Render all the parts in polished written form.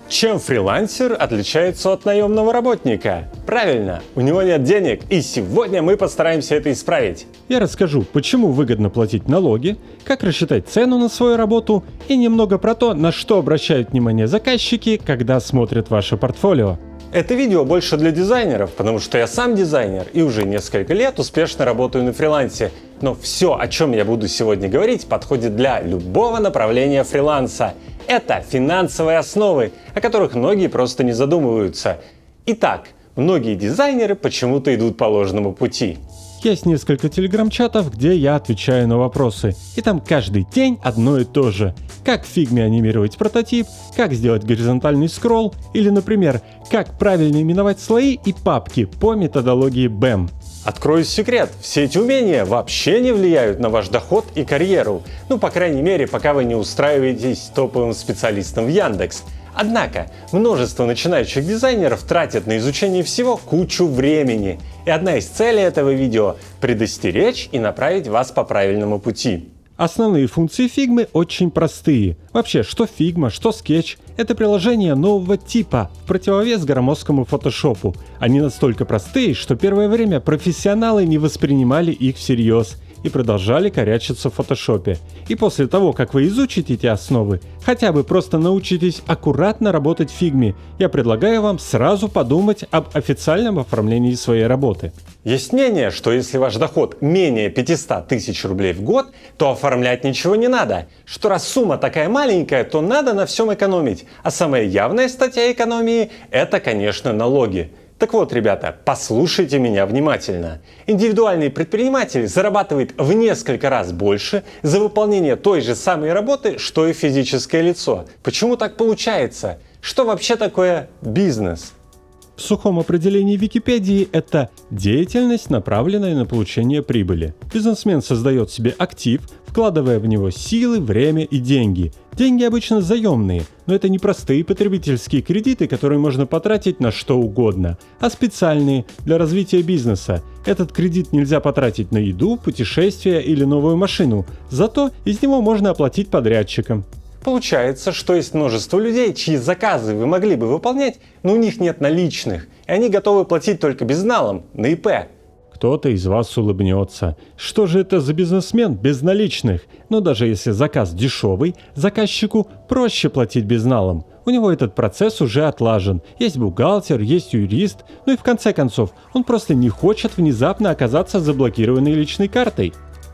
Чем фрилансер отличается от наемного работника? Правильно, у него нет денег, и сегодня мы постараемся это исправить. Я расскажу, почему выгодно платить налоги, как рассчитать цену на свою работу и немного про то, на что обращают внимание заказчики, когда смотрят ваше портфолио. Это видео больше для дизайнеров, потому что я сам дизайнер и уже несколько лет успешно работаю на фрилансе. Но все, о чем я буду сегодня говорить, подходит для любого направления фриланса. Это финансовые основы, о которых многие просто не задумываются. Итак, многие дизайнеры почему-то идут по ложному пути. Есть несколько телеграм-чатов, где я отвечаю на вопросы. И там каждый день одно и то же. Как в фигме анимировать прототип, как сделать горизонтальный скролл, или, например, как правильно именовать слои и папки по методологии BEM. Открою секрет, все эти умения вообще не влияют на ваш доход и карьеру. Ну, по крайней мере, пока вы не устраиваетесь топовым специалистом в Яндекс. Однако, множество начинающих дизайнеров тратят на изучение всего кучу времени. И одна из целей этого видео – предостеречь и направить вас по правильному пути. Основные функции Figma очень простые. Вообще, что Figma, что Sketch — это приложения нового типа, в противовес громоздкому Photoshop. Они настолько простые, что первое время профессионалы не воспринимали их всерьез и продолжали корячиться в Photoshop. И после того, как вы изучите эти основы, хотя бы просто научитесь аккуратно работать в Figma, я предлагаю вам сразу подумать об официальном оформлении своей работы. Есть мнение, что если ваш доход менее 500 тысяч рублей в год, то оформлять ничего не надо. Что раз сумма такая маленькая, то надо на всем экономить. А самая явная статья экономии – это, конечно, налоги. Так вот, ребята, послушайте меня внимательно. Индивидуальный предприниматель зарабатывает в несколько раз больше за выполнение той же самой работы, что и физическое лицо. Почему так получается? Что вообще такое бизнес? В сухом определении Википедии это деятельность, направленная на получение прибыли. Бизнесмен создает себе актив, вкладывая в него силы, время и деньги. Деньги обычно заемные, но это не простые потребительские кредиты, которые можно потратить на что угодно, а специальные для развития бизнеса. Этот кредит нельзя потратить на еду, путешествия или новую машину, зато из него можно оплатить подрядчикам. Получается, что есть множество людей, чьи заказы вы могли бы выполнять, но у них нет наличных, и они готовы платить только безналом, на ИП. Кто-то из вас улыбнется. Что же это за бизнесмен без наличных? Но даже если заказ дешевый, заказчику проще платить безналом. У него этот процесс уже отлажен. Есть бухгалтер, есть юрист, ну и в конце концов, он просто не хочет внезапно оказаться заблокированной личной картой.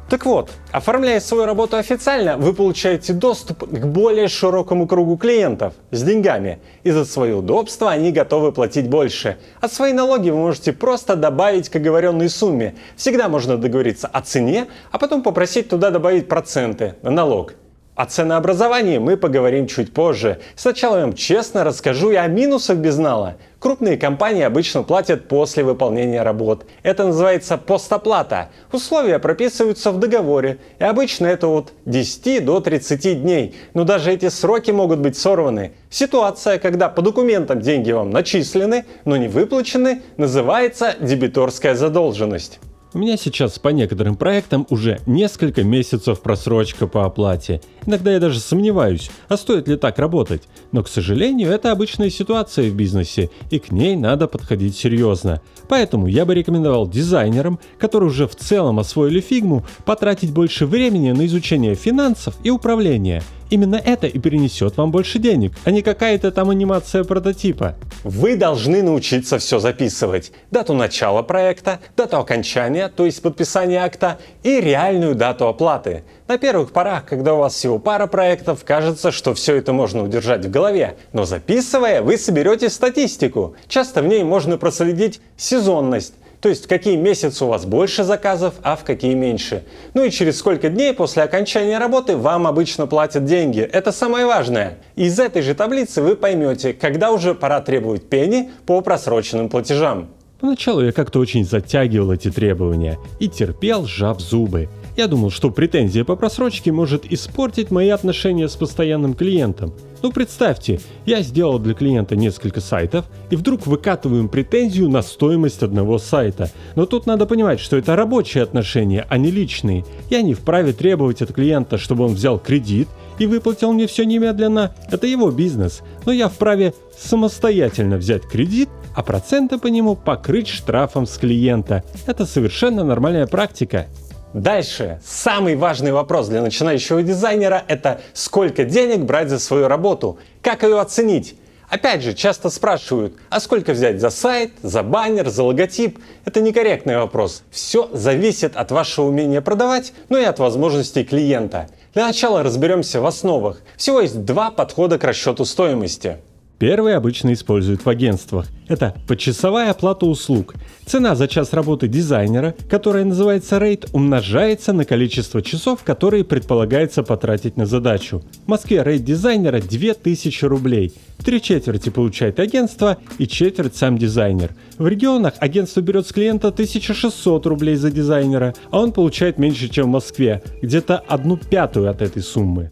Так вот, оформляя свою работу официально, вы получаете доступ к более широкому кругу клиентов с деньгами. И за свое удобство они готовы платить больше. А свои налоги вы можете просто добавить к оговоренной сумме. Всегда можно договориться о цене, а потом попросить туда добавить проценты на налог. О ценообразовании мы поговорим чуть позже. Сначала я вам честно расскажу и о минусах безнала. Крупные компании обычно платят после выполнения работ. Это называется постоплата. Условия прописываются в договоре, и обычно это от 10 до 30 дней. Но даже эти сроки могут быть сорваны. Ситуация, когда по документам деньги вам начислены, но не выплачены, называется дебиторская задолженность. У меня сейчас по некоторым проектам уже несколько месяцев просрочка по оплате. Иногда я даже сомневаюсь, а стоит ли так работать. Но, к сожалению, это обычная ситуация в бизнесе, и к ней надо подходить серьезно. Поэтому я бы рекомендовал дизайнерам, которые уже в целом освоили Figma, потратить больше времени на изучение финансов и управления. Именно это и перенесет вам больше денег, а не какая-то там анимация прототипа. Вы должны научиться все записывать. Дату начала проекта, дату окончания, то есть подписания акта, и реальную дату оплаты. На первых порах, когда у вас всего пара проектов, кажется, что все это можно удержать в голове. Но записывая, вы соберете статистику. Часто в ней можно проследить сезонность. То есть в какие месяцы у вас больше заказов, а в какие меньше. Ну и через сколько дней после окончания работы вам обычно платят деньги. Это самое важное. Из этой же таблицы вы поймете, когда уже пора требовать пени по просроченным платежам. Поначалу я как-то очень затягивал эти требования и терпел, сжав зубы. Я думал, что претензия по просрочке может испортить мои отношения с постоянным клиентом. Ну представьте, я сделал для клиента несколько сайтов и вдруг выкатываю им претензию на стоимость одного сайта. Но тут надо понимать, что это рабочие отношения, а не личные. Я не вправе требовать от клиента, чтобы он взял кредит и выплатил мне все немедленно, это его бизнес, но я вправе самостоятельно взять кредит, а проценты по нему покрыть штрафом с клиента. Это совершенно нормальная практика. Дальше. Самый важный вопрос для начинающего дизайнера – это сколько денег брать за свою работу, как ее оценить. Опять же, часто спрашивают, а сколько взять за сайт, за баннер, за логотип? Это некорректный вопрос. Все зависит от вашего умения продавать, но и от возможностей клиента. Для начала разберемся в основах. Всего есть два подхода к расчету стоимости. Первый обычно используют в агентствах. Это почасовая оплата услуг. Цена за час работы дизайнера, которая называется рейт, умножается на количество часов, которые предполагается потратить на задачу. В Москве рейт дизайнера 2000 рублей. 3/4 получает агентство и четверть сам дизайнер. В регионах агентство берет с клиента 1600 рублей за дизайнера, а он получает меньше, чем в Москве, где-то 1/5 от этой суммы.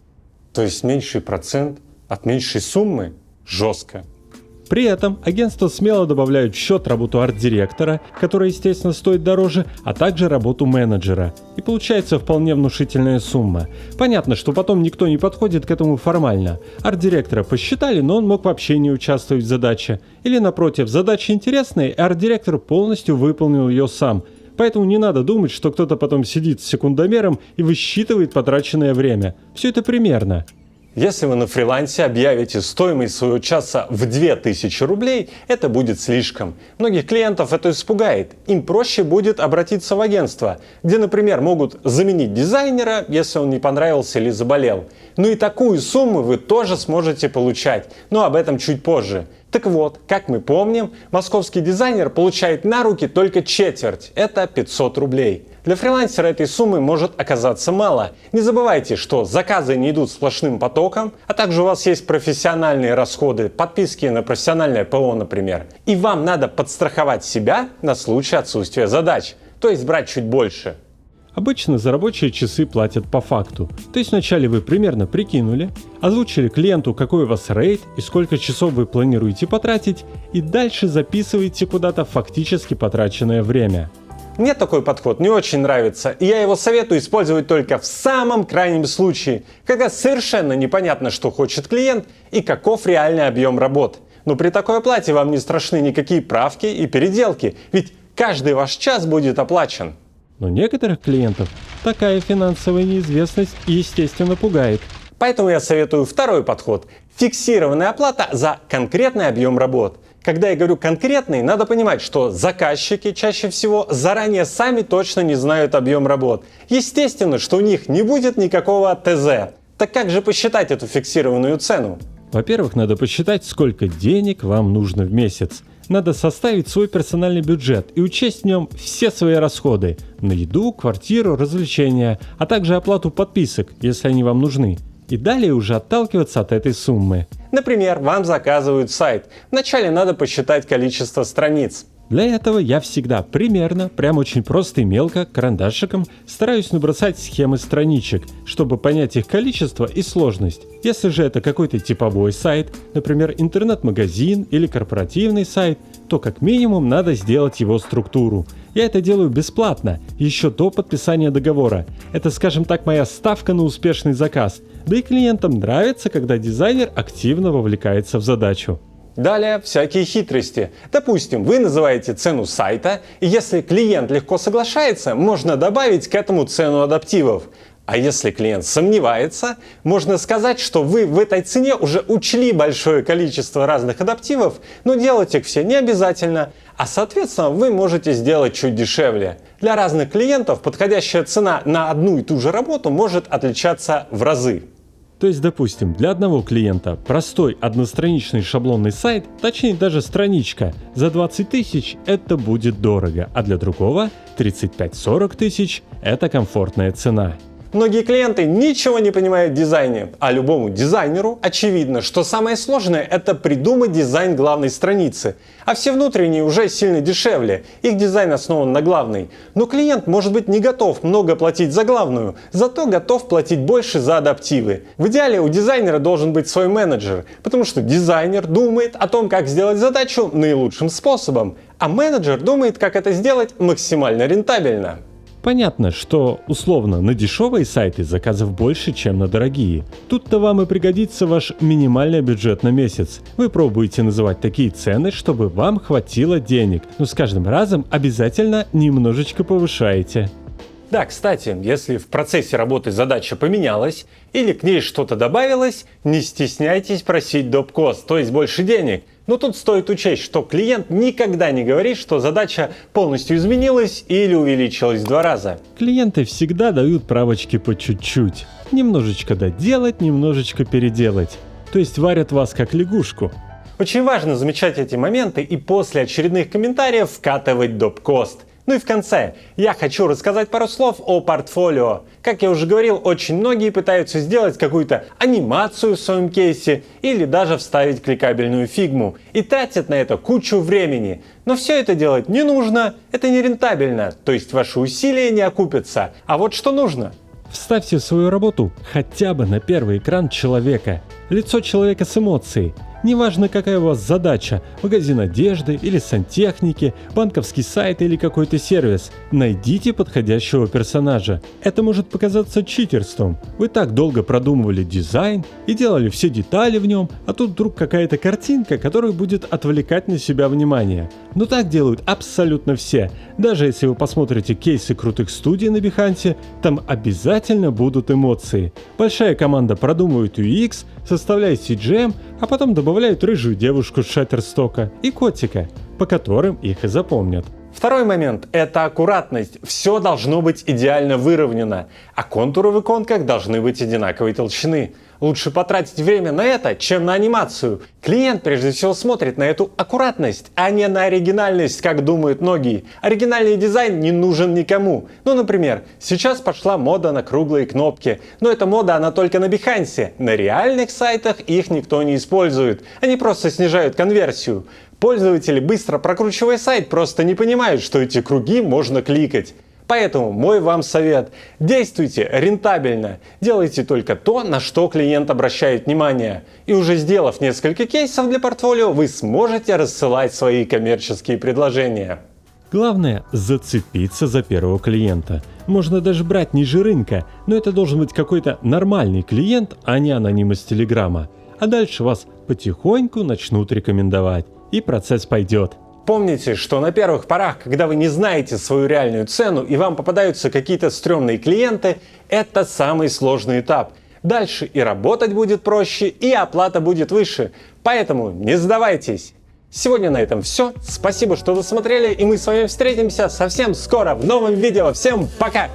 То есть меньший процент от меньшей суммы? Жестко. При этом агентства смело добавляют в счет работу арт-директора, которая, естественно, стоит дороже, а также работу менеджера. И получается вполне внушительная сумма. Понятно, что потом никто не подходит к этому формально. Арт-директора посчитали, но он мог вообще не участвовать в задаче. Или напротив, задача интересная, и арт-директор полностью выполнил ее сам. Поэтому не надо думать, что кто-то потом сидит с секундомером и высчитывает потраченное время. Все это примерно. Если вы на фрилансе объявите стоимость своего часа в 2000 рублей, это будет слишком. Многих клиентов это испугает. Им проще будет обратиться в агентство, где, например, могут заменить дизайнера, если он не понравился или заболел. Ну и такую сумму вы тоже сможете получать, но об этом чуть позже. Так вот, как мы помним, московский дизайнер получает на руки только четверть, это 500 рублей. Для фрилансера этой суммы может оказаться мало. Не забывайте, что заказы не идут сплошным потоком, а также у вас есть профессиональные расходы, подписки на профессиональное ПО, например. И вам надо подстраховать себя на случай отсутствия задач, то есть брать чуть больше. Обычно за рабочие часы платят по факту. То есть вначале вы примерно прикинули, озвучили клиенту, какой у вас рейт и сколько часов вы планируете потратить, и дальше записываете куда-то фактически потраченное время. Мне такой подход не очень нравится, и я его советую использовать только в самом крайнем случае, когда совершенно непонятно, что хочет клиент и каков реальный объем работ. Но при такой оплате вам не страшны никакие правки и переделки, ведь каждый ваш час будет оплачен. Но некоторых клиентов такая финансовая неизвестность, естественно, пугает. Поэтому я советую второй подход – фиксированная оплата за конкретный объем работ. Когда я говорю конкретный, надо понимать, что заказчики чаще всего заранее сами точно не знают объем работ. Естественно, что у них не будет никакого ТЗ. Так как же посчитать эту фиксированную цену? Во-первых, надо посчитать, сколько денег вам нужно в месяц. Надо составить свой персональный бюджет и учесть в нем все свои расходы на еду, квартиру, развлечения, а также оплату подписок, если они вам нужны. И далее уже отталкиваться от этой суммы. Например, вам заказывают сайт. Вначале надо посчитать количество страниц. Для этого я всегда примерно, прям очень просто и мелко, карандашиком, стараюсь набросать схемы страничек, чтобы понять их количество и сложность. Если же это какой-то типовой сайт, например, интернет-магазин или корпоративный сайт, то как минимум надо сделать его структуру. Я это делаю бесплатно, еще до подписания договора. Это, скажем так, моя ставка на успешный заказ. Да и клиентам нравится, когда дизайнер активно вовлекается в задачу. Далее всякие хитрости. Допустим, вы называете цену сайта, и если клиент легко соглашается, можно добавить к этому цену адаптивов. А если клиент сомневается, можно сказать, что вы в этой цене уже учли большое количество разных адаптивов, но делать их все не обязательно, а соответственно вы можете сделать чуть дешевле. Для разных клиентов подходящая цена на одну и ту же работу может отличаться в разы. То есть, допустим, для одного клиента простой одностраничный шаблонный сайт, точнее даже страничка, за 20 тысяч это будет дорого, а для другого 35-40 тысяч это комфортная цена. Многие клиенты ничего не понимают в дизайне, а любому дизайнеру очевидно, что самое сложное – это придумать дизайн главной страницы, а все внутренние уже сильно дешевле, их дизайн основан на главной. Но клиент может быть не готов много платить за главную, зато готов платить больше за адаптивы. В идеале у дизайнера должен быть свой менеджер, потому что дизайнер думает о том, как сделать задачу наилучшим способом, а менеджер думает, как это сделать максимально рентабельно. Понятно, что условно на дешевые сайты заказов больше, чем на дорогие. Тут-то вам и пригодится ваш минимальный бюджет на месяц. Вы пробуете называть такие цены, чтобы вам хватило денег, но с каждым разом обязательно немножечко повышаете. Да, кстати, если в процессе работы задача поменялась или к ней что-то добавилось, не стесняйтесь просить доп-кост, то есть больше денег. Но тут стоит учесть, что клиент никогда не говорит, что задача полностью изменилась или увеличилась в 2 раза. Клиенты всегда дают правочки по чуть-чуть. Немножечко доделать, немножечко переделать. То есть варят вас как лягушку. Очень важно замечать эти моменты и после очередных комментариев вкатывать доп-кост. Ну и в конце я хочу рассказать пару слов о портфолио. Как я уже говорил, очень многие пытаются сделать какую-то анимацию в своем кейсе или даже вставить кликабельную фигму и тратят на это кучу времени. Но все это делать не нужно, это не рентабельно, то есть ваши усилия не окупятся. А вот что нужно. Вставьте свою работу хотя бы на первый экран человека. Лицо человека с эмоцией. Неважно, какая у вас задача – магазин одежды или сантехники, банковский сайт или какой-то сервис. Найдите подходящего персонажа. Это может показаться читерством. Вы так долго продумывали дизайн и делали все детали в нем, а тут вдруг какая-то картинка, которая будет отвлекать на себя внимание. Но так делают абсолютно все. Даже если вы посмотрите кейсы крутых студий на Behance, там обязательно будут эмоции. Большая команда продумывает UX, составляет CGM, а потом добавляют рыжую девушку с Шаттерстока и котика, по которым их и запомнят. Второй момент – это аккуратность. Все должно быть идеально выровнено, а контуры в иконках должны быть одинаковой толщины. Лучше потратить время на это, чем на анимацию. Клиент прежде всего смотрит на эту аккуратность, а не на оригинальность, как думают многие. Оригинальный дизайн не нужен никому. Ну, например, сейчас пошла мода на круглые кнопки, но эта мода она только на Behance. На реальных сайтах их никто не использует, они просто снижают конверсию. Пользователи, быстро прокручивая сайт, просто не понимают, что эти круги можно кликать. Поэтому мой вам совет – действуйте рентабельно, делайте только то, на что клиент обращает внимание. И уже сделав несколько кейсов для портфолио, вы сможете рассылать свои коммерческие предложения. Главное – зацепиться за первого клиента. Можно даже брать ниже рынка, но это должен быть какой-то нормальный клиент, а не аноним из Телеграма. А дальше вас потихоньку начнут рекомендовать, и процесс пойдет. Помните, что на первых порах, когда вы не знаете свою реальную цену и вам попадаются какие-то стрёмные клиенты, это самый сложный этап. Дальше и работать будет проще, и оплата будет выше. Поэтому не сдавайтесь. Сегодня на этом все. Спасибо, что досмотрели, и мы с вами встретимся совсем скоро в новом видео. Всем пока!